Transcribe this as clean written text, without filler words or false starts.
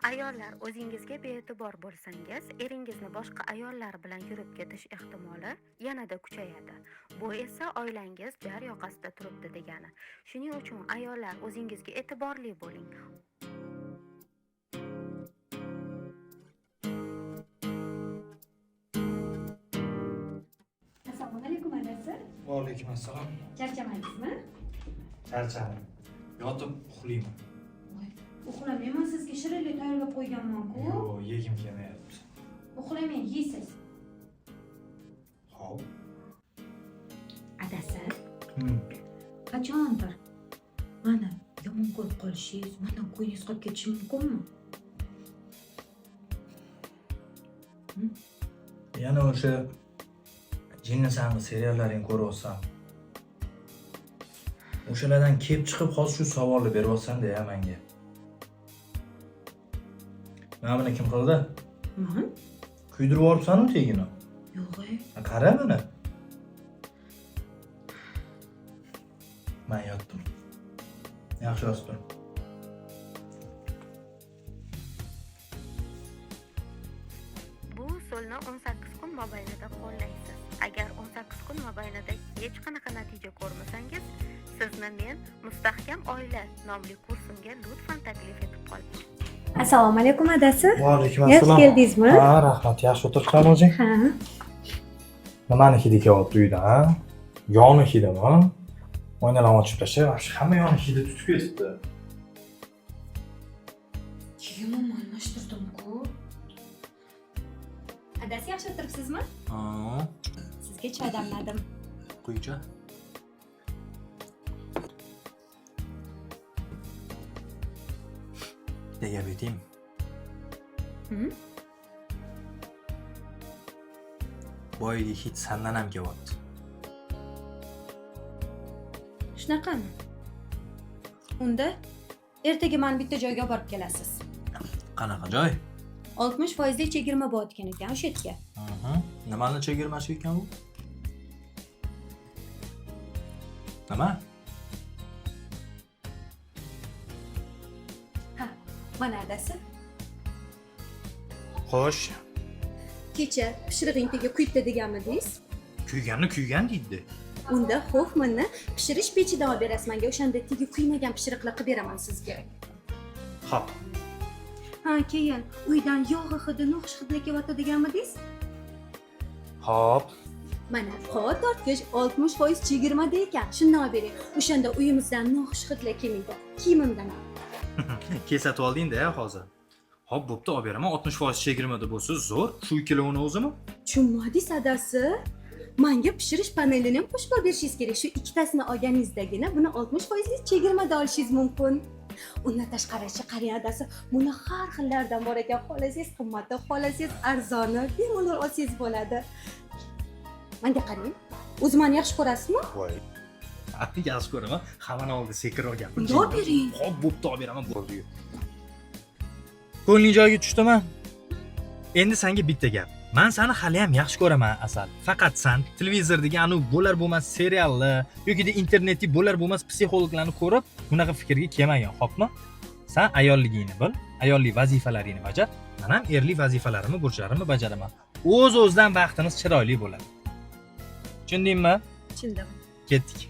Ayollar, o'zingizga bee'tibor bo'lsangiz, eringizni boshqa ayollar bilan yurib ketish ehtimoli yanada kuchayadi. Bu esa oilangiz jar yoqasida turibdi degani. Shuning uchun ayollar, o'zingizga e'tiborli bo'ling. Assalomu alaykum adasi. Va alaykum assalom. Charchamaysizmi? Charchadim. Yotib uxlayman. Uxlamayman, sizga shirinlik tayyorlab qo'yganman-ku. Yo'q, yegim kelmayapti. Uxlamang, yeysiz. Xo'p. Adasi, qachondir mana yomon ko'rib qolishingiz, mendan ko'nglingiz qolib ketishi mumkinmi? Yana o'sha jinni sangi seriallaring ko'ryapsam. O'shalardan kelib chiqib hozir shu savolni beryapsan-da menga. Mana buni kim qildi? Men? Kuydirib yuboribsan-ku tegini. Yo'q. Qara mana. Men yotdim. Yaxshi yotdim. Bu usulni 18 kun mobaynida qo'llaysiz. Agar 18 kun mobaynida hech qanaqa natija ko'rmasangiz, sizni men Mustahkam oila nomli kursimga lutfan taklif etib qolaman. Assalomu alaykum adasi. Va alaykum assalom. Yaxshi keldingizmi? Ha, rahmat. Yaxshi o'tiribsan o'zing? Ha. Nimani hidi kelyapti uyda, ha? Yoni hidimi? Oynalarni ochib tashlab, hamma yoni hidi tutib ketibdi. Kiyimimni almashtirdim-ku. Adasi, yaxshi o'tiribsizmi? Ha, Sizga choy damladim. quycha. Nega beting? Boyagi hid sandan ham kelyapti. Shunaqami? Unda ertaga meni bitta joyga olib borib kelasiz. Qanaqa joy? 60% chegirma bo'layotgan ekan o'sha yerga. Nimani chegirmasi ekan bu? Nima? Ha, mana adasi. Xo'sh, Kecha pishirig'ing tega kuyibdi deganmidingiz? kuygan deydi. Unda Hoffmanni pishirish pechidan olib berasiz menga. O'shanda tegi kuymagan pishiriqlar qilib beraman sizga. Xo'p. Ha, keyin uydan yog' hidi, no'xush hidlar kelyapti deganmidingiz? Xo'p. Mana qog'oz tortgich 60% chegirmada ekan. Shundan olib bering. O'shanda uyimizdan no'xush hidlar kelmaydi. Kiyimimdan ham. Kesatib olding-da hozir. Xo'p, bo'pti, olib beraman. 60% chegirmada bo'lsa zo'r. Shu ikkalovini o'zimi? Tushunmadingiz adasi? Menga pishirish panelini ham qo'shib berishingiz kerak. Shu ikkitasini olganingizdagina buni 60% chegirmada olishingiz mumkin. Undan tashqari qarang adasi, buni har xillardan bor ekan. Xohlasangiz qimmatda, xohlasangiz arzoni, bemalol olsangiz bo'ladi. Menga qarang. O'zi meni yaxshi ko'rasizmi? Voy. Yaxshi ko'raman. Hammani oldida sekinroq gapir. Olib bering. Xo'p, bo'pti, olib beraman, bo'ldi. Ko'ngling joyiga tushdimi? Endi senga bitta gap. Men seni hali ham yaxshi ko'raman, Asal. Faqat sen televizordagi anu bo'lar bo'lmas serialni yoki internetda bo'lar bo'lmas psixologlarni ko'rib, bunaqa fikrga kelmagan, xo'pmi? Sen ayolligingni bil, ayollik vazifalaringni bajar. Men ham erlik vazifalarimni, burchlarimni bajaraman. O'z-o'zidan baxtimiz chiroyli bo'ladi. Tushundingmi? Tushundim. Ketdik.